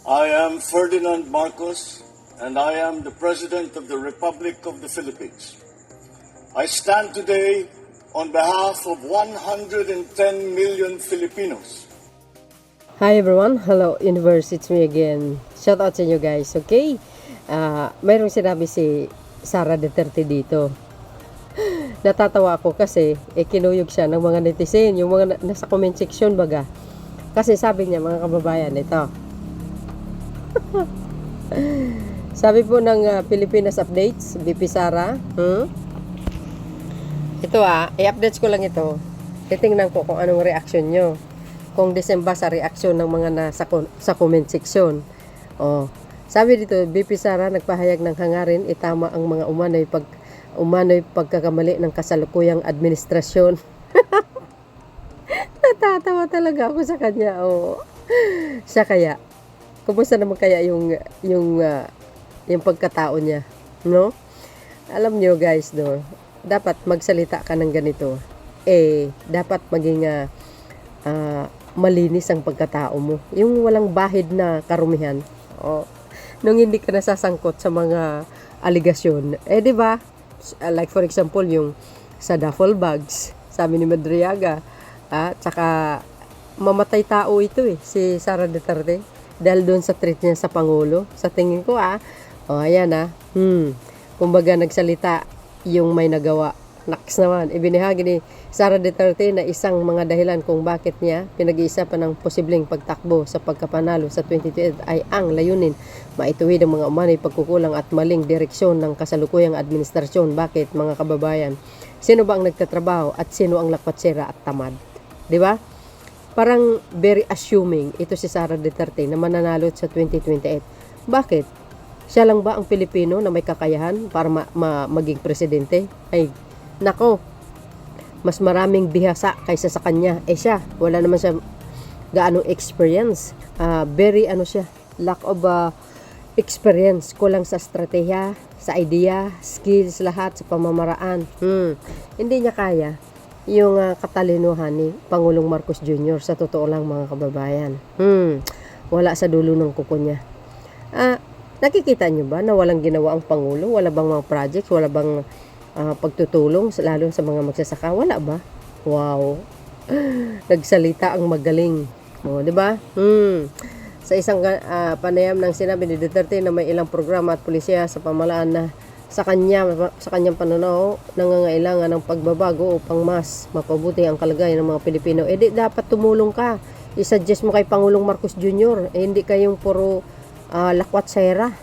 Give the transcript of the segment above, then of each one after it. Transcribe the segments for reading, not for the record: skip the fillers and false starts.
I am Ferdinand Marcos, and I am the President of the Republic of the Philippines. I stand today on behalf of 110 million Filipinos. Hi everyone, hello universe, it's me again. Shout out sa inyo guys, okay? Mayroong sinabi si Sara Duterte dito. Natatawa ako kasi kinuyog siya ng mga netizen, yung mga nasa comment section baga. Kasi sabi niya mga kababayan, ito. Sabi po ng Pilipinas Updates, BP Sara, ito i-updates ko lang ito. Titingnan ko kung anong reaction nyo. Kung December sa reaksyon ng mga sa comment section. Sabi dito, BP Sara nagpahayag ng hangarin itama ang mga umano'y pagkakamali ng kasalukuyang administrasyon. Natatawa talaga ako sa kanya. Siya kaya. Kumusta naman kaya yung pagkatao niya, no? Alam nyo guys, no, dapat magsalita ka ng ganito. Dapat maging malinis ang pagkatao mo. Yung walang bahid na karumihan. Nung hindi ka nasasangkot sa mga aligasyon. Di ba? Like for example, yung sa duffel bags, sabi ni Madriaga, tsaka mamatay tao ito si Sara Duterte. Dahil doon sa treat niya sa Pangulo. Sa tingin ko ayan kumbaga nagsalita yung may nagawa. Naks naman, ibinahagi ni Sara Duterte na isang mga dahilan kung bakit niya pinag-iisapan ng posibleng pagtakbo sa pagkapanalo sa 2028 ay ang layunin maituwid ang mga umano'y pagkukulang at maling direksyon ng kasalukuyang administrasyon. Bakit mga kababayan? Sino ba ang nagtatrabaho at sino ang lakwatsera at tamad? Di ba? Parang very assuming ito si Sara Duterte na mananalo sa 2028. Bakit? Siya lang ba ang Pilipino na may kakayahan para maging presidente? Ay, nako, mas maraming bihasa kaysa sa kanya. Siya, wala naman siya gaanong experience. Very siya, lack of experience. Kulang sa estratehiya, sa idea, skills, lahat sa pamamaraan. Hindi niya kaya yung katalinuhan ni Pangulong Marcos Jr. Sa totoo lang mga kababayan. Wala sa dulo ng kuko niya. Nakikita niyo ba na walang ginawa ang Pangulo? Wala bang mga projects? Wala bang pagtutulong lalo sa mga magsasaka? Wala ba? Wow. Nagsalita ang magaling. Di ba? Sa isang panayam ng sinabi ni Duterte na may ilang programa at pulisya sa pamahalaan na sa kanyang pananaw nangangailangan ng pagbabago upang mas mapabuti ang kalagayan ng mga Pilipino. Di dapat tumulong ka. I-suggest mo kay Pangulong Marcos Jr. Hindi kayong puro lakwatsera.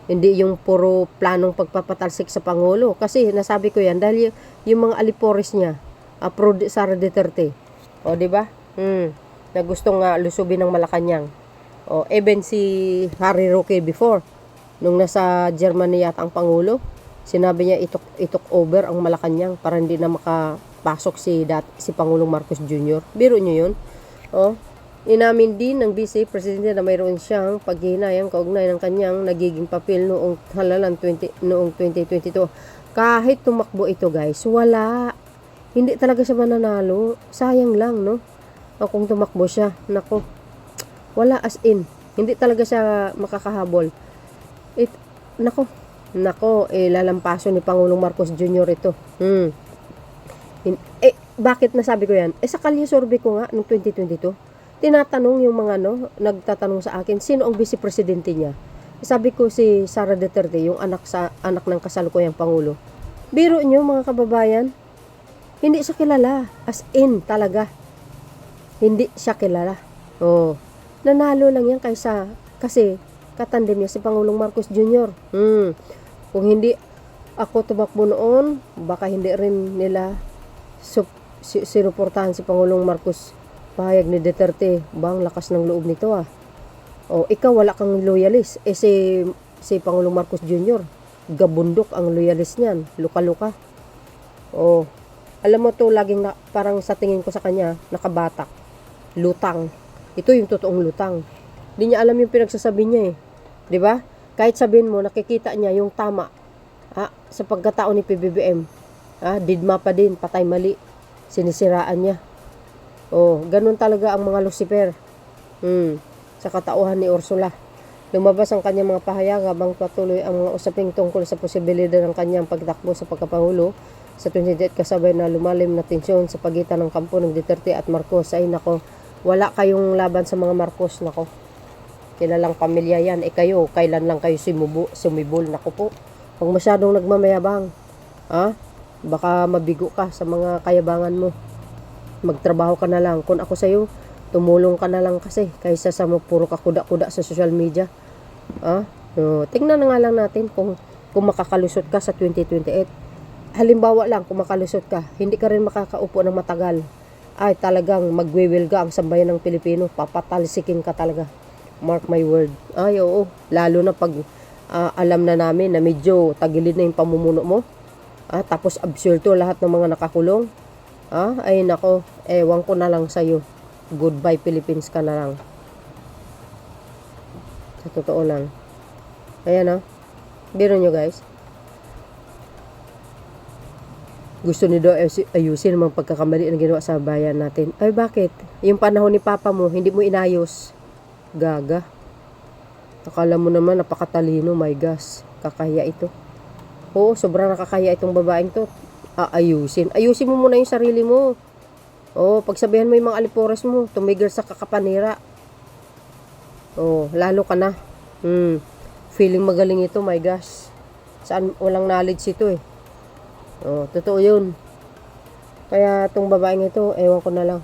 Hindi yung puro planong pagpapatalsik sa Pangulo. Kasi nasabi ko yan dahil yung mga alipores niya pro Sara Duterte. Di ba? Na gustong lusubin ng Malacanang. Even si Harry Roque before, nung nasa Germany yata ang Pangulo, sinabi niya itok over ang Malacanang para hindi na makapasok si Pangulong Marcos Jr. Biro niyo yun. Inamin din ng Vice Presidente na mayroon siyang paghihinayang kaugnay ng kanyang nagiging papel noong halalan noong 2022. Kahit tumakbo ito guys, wala. Hindi talaga siya mananalo. Sayang lang, no? Kung tumakbo siya, nako. Wala as in. Hindi talaga siya makakahabol. Nako, lalampaso ni Pangulong Marcos Jr. ito. Bakit nasabi ko yan? Sa kalye survey ko nga noong 2022, tinatanong yung mga nagtatanong sa akin, sino ang vice presidente niya? Sabi ko si Sara Duterte, yung anak ng kasalukuyang Pangulo. Biro nyo mga kababayan, hindi siya kilala. As in talaga. Hindi siya kilala. Nanalo lang yan kasi katandem niya si Pangulong Marcos Jr. Kung hindi ako tumakbo noon, baka hindi rin nila sinuportahan si Pangulong Marcos. Pahayag ni Duterte, bang lakas ng loob nito ikaw wala kang loyalist. Si Pangulong Marcos Jr. gabundok ang loyalist niyan. Luka-luka. Alam mo to, laging parang sa tingin ko sa kanya, nakabatak. Lutang. Ito yung totoong lutang. Hindi niya alam yung pinagsasabi niya Di ba? Kahit sabihin mo, nakikita niya yung tama sa pagkatao ni PBBM. Didma pa din, patay mali. Sinisiraan niya. Ganun talaga ang mga Lucifer. sa katauhan ni Ursula. Lumabas ang kanyang mga pahayag habang patuloy ang mga usaping tungkol sa posibilidad ng kanyang pagtakbo sa pagkapangulo sa 28 kasabay na lumalim na tensyon sa pagitan ng kampo ng Duterte at Marcos. Ay nako, wala kayong laban sa mga Marcos, nako. Kilalang pamilya yan. Kayo, kailan lang kayo sumibol, nako po. Huwag masyadong nagmamayabang. Ha? Baka mabigo ka sa mga kayabangan mo. Magtrabaho ka na lang. Kung ako sa'yo, tumulong ka na lang kasi kaysa sa puro ka kuda-kuda sa social media. Tingnan na nga lang natin kung makakalusot ka sa 2028. Halimbawa lang, kung makalusot ka, hindi ka rin makakaupo ng matagal. Ay talagang magwiwilga ang sambayan ng Pilipino. Papatalsikin ka talaga. Mark my word. Ay oo, lalo na pag alam na namin na medyo tagilid na yung pamumuno mo. Tapos absurdo lahat ng mga nakakulong. Ay nako, ewan ko na lang sa'yo. Goodbye Philippines ka na lang. Sa totoo lang. Ayan biro nyo guys. Gusto ni daw ayusin ang mga pagkakamali na ginawa sa bayan natin. Ay bakit? Yung panahon ni Papa mo, hindi mo inayos. Gaga. Akala mo naman napakatalino, my gosh. Kakaya ito. Oo, sobrang nakakaya itong babaeng to. Ayusin mo muna yung sarili mo. Pagsabihan mo yung mga alipores mo, tumigil sa kakapanira. Lalo ka na. Feeling magaling ito, my gosh. Saan walang knowledge ito eh. Totoo yun. Kaya itong babaeng ito, ewan ko na lang.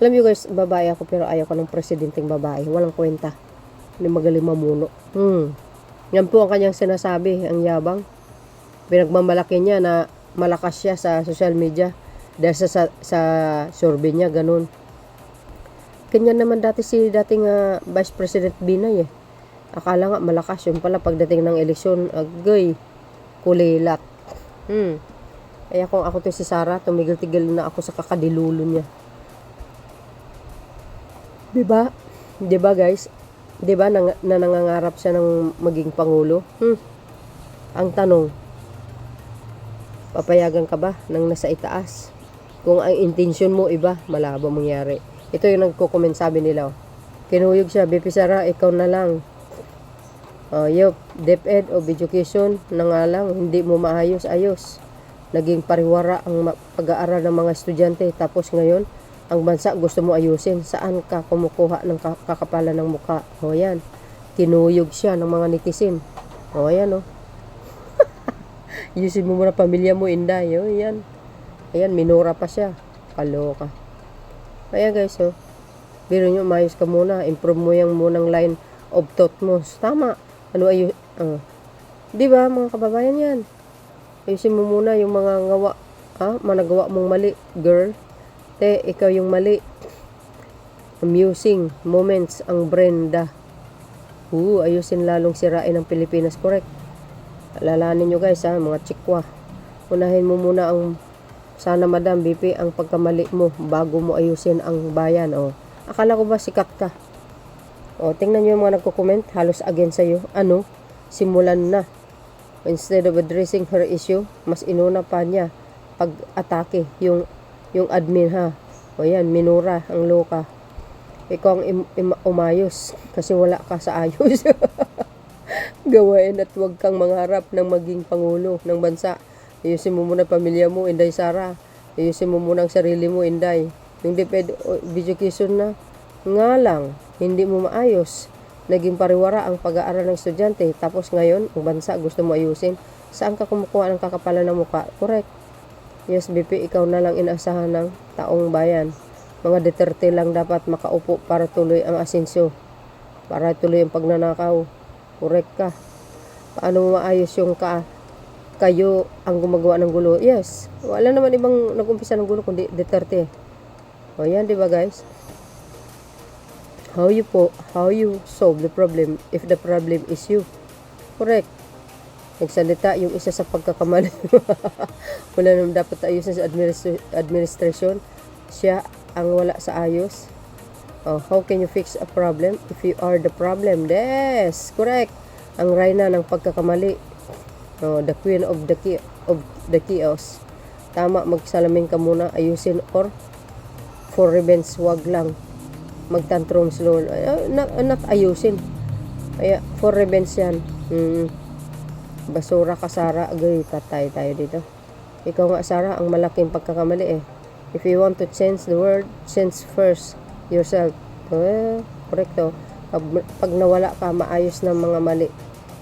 Alam nyo guys, babae ako pero ayaw ko ng presidenteng babae. Walang kwenta. Hindi magaling mamuno. Yan po ang kanyang sinasabi, ang yabang. Pinagmamalaki niya na malakas siya sa social media. Dahil sa survey niya, ganun. Kanya naman dati si dating Vice President Binay eh. Akala nga malakas yun pala pagdating ng eleksyon. Agay, kulilat. Kaya kung ako to si Sara, tumigil-tigil na ako sa kakadilulo niya. Diba? Diba guys? Diba na nangangarap siya ng maging pangulo? Ang tanong, papayagan ka ba ng nasa itaas? Kung ang intention mo iba, malabo mangyari. Ito yung nagko-comment, sabi nila. Kinuyog siya, BP Sara, ikaw na lang. DepEd o education na nga lang, hindi mo maayos-ayos. Naging pariwara ang pag-aaral ng mga estudyante. Tapos ngayon, ang bansa gusto mo ayusin. Saan ka kumukuha ng kakapalan ng mukha? Yan. Kinuyog siya ng mga netizen. Yan Ayusin mo muna pamilya mo, Inday. Yan. Ayan, minura pa siya. Kaloka. Kaya guys, biro nyo, mayos ka muna. Improve mo yung munang line of thought mo. Tama. Diba, mga kababayan yan? Ayusin mo muna yung mga ngawa. Managawa mong mali, girl. Ikaw yung mali. Amusing moments ang Brenda. Ayusin lalong sirain ang Pilipinas. Correct. Alalahanin nyo guys mga chikwa. Unahin mo muna ang sana Madam BP ang pagkamali mo bago mo ayusin ang bayan. Akala ko ba sikat ka? Tingnan nyo yung mga nagko-comment. Halos against sa'yo. Simulan na. Instead of addressing her issue, mas inuna pa niya pag-atake yung admin yan, minura ang loka. Ikaw ang umayos kasi wala ka sa ayos. Gawain at huwag kang mangarap ng maging pangulo ng bansa. Ayusin mo muna pamilya mo, Inday Sara. Ayusin mo muna ang sarili mo, Inday. Yung DepEd education na nga lang, hindi mo maayos. Naging pariwara ang pag-aaral ng estudyante. Tapos ngayon, ang bansa gusto mo ayusin. Saan ka kumukuha ng kakapalan ng mukha? Correct. Yes, BP, ikaw na lang inaasahan ng taong bayan. Mga Duterte lang dapat makaupo para tuloy ang asensyo. Para tuloy ang pagnanakaw. Correct ka. Paano mo maayos yung kayo ang gumagawa ng gulo? Yes. Wala naman ibang nag-umpisa ng gulo kundi Duterte. Yan, di ba guys? How you solve the problem if the problem is you? Correct. Nagsalita yung isa sa pagkakamali. Wala naman dapat ayusin sa administration. Siya ang wala sa ayos. How can you fix a problem if you are the problem? Yes, correct. Ang reyna ng pagkakamali. The queen of the chaos. Tama, magsalamin ka muna, ayusin or for revenge, wag lang. magtantrums lol. Not ayusin. Kaya, for revenge yan. Basura ka, Sara. Agay, patay tayo dito. Ikaw nga, Sara, ang malaking pagkakamali eh. If you want to change the world, change first yourself. Korekto. Pag nawala ka, maayos ng mga mali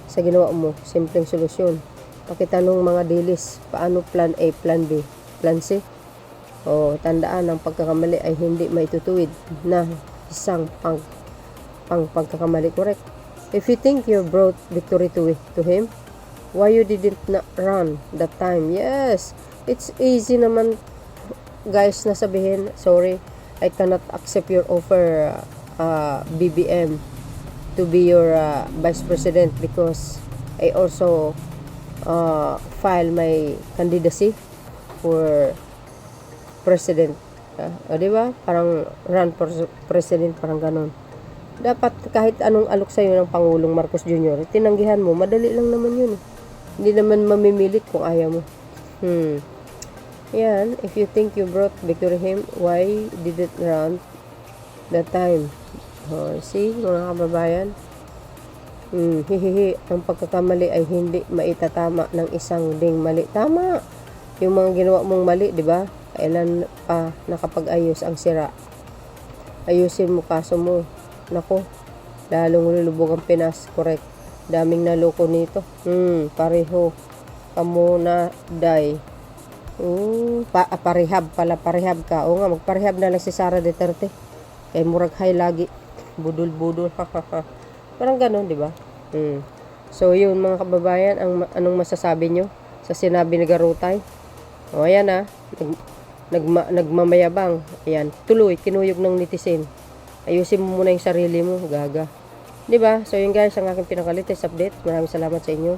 sa ginawa mo, simpleng solusyon. Pakitanong mga dilis, paano plan A, plan B, plan C? Tandaan, ang pagkakamali ay hindi maitutuwid na isang pagkakamali. Correct. If you think you brought victory to him, why you didn't run that time? Yes, it's easy naman, guys, na sabihin, sorry, I cannot accept your offer, BBM, to be your vice president because I also file my candidacy for president. Di ba? Parang run for president, parang ganon. Dapat kahit anong alok sa'yo ng Pangulong Marcos Jr., tinanggihan mo, madali lang naman yun. Hindi naman mamimilit kung ayaw mo. Yan, if you think you brought victory him, why didn't run that time? See, mga kababayan, ang pagkakamali ay hindi maitatama ng isang ding mali. Tama, yung mga ginawa mong mali, di ba? Kailan pa nakapag-ayos ang sira? Ayusin mo kaso mo. Nako, lalong lulubog ang Pinas. Correct. Daming naloko nito. Pareho. Kamo na day. Parehab pala. Parehab ka. O nga, magparehab na lang si Sara Duterte. Kay murag hay lagi. Budol-budol. Parang ganon, di ba? So, yun mga kababayan, anong masasabi nyo sa sinabi ni Garutay? Ayan nagmamayabang. Ayan, tuloy, kinuyog ng netizen. Ayusin mo muna yung sarili mo, gaga. Diba? So yun guys, ang aking pinaka-latest update. Maraming salamat sa inyo.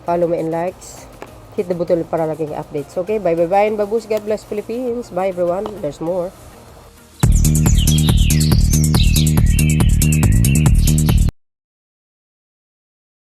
Follow me and likes. Hit the button para laging updates. Okay, bye bye bye and babus. God bless Philippines. Bye everyone. There's more.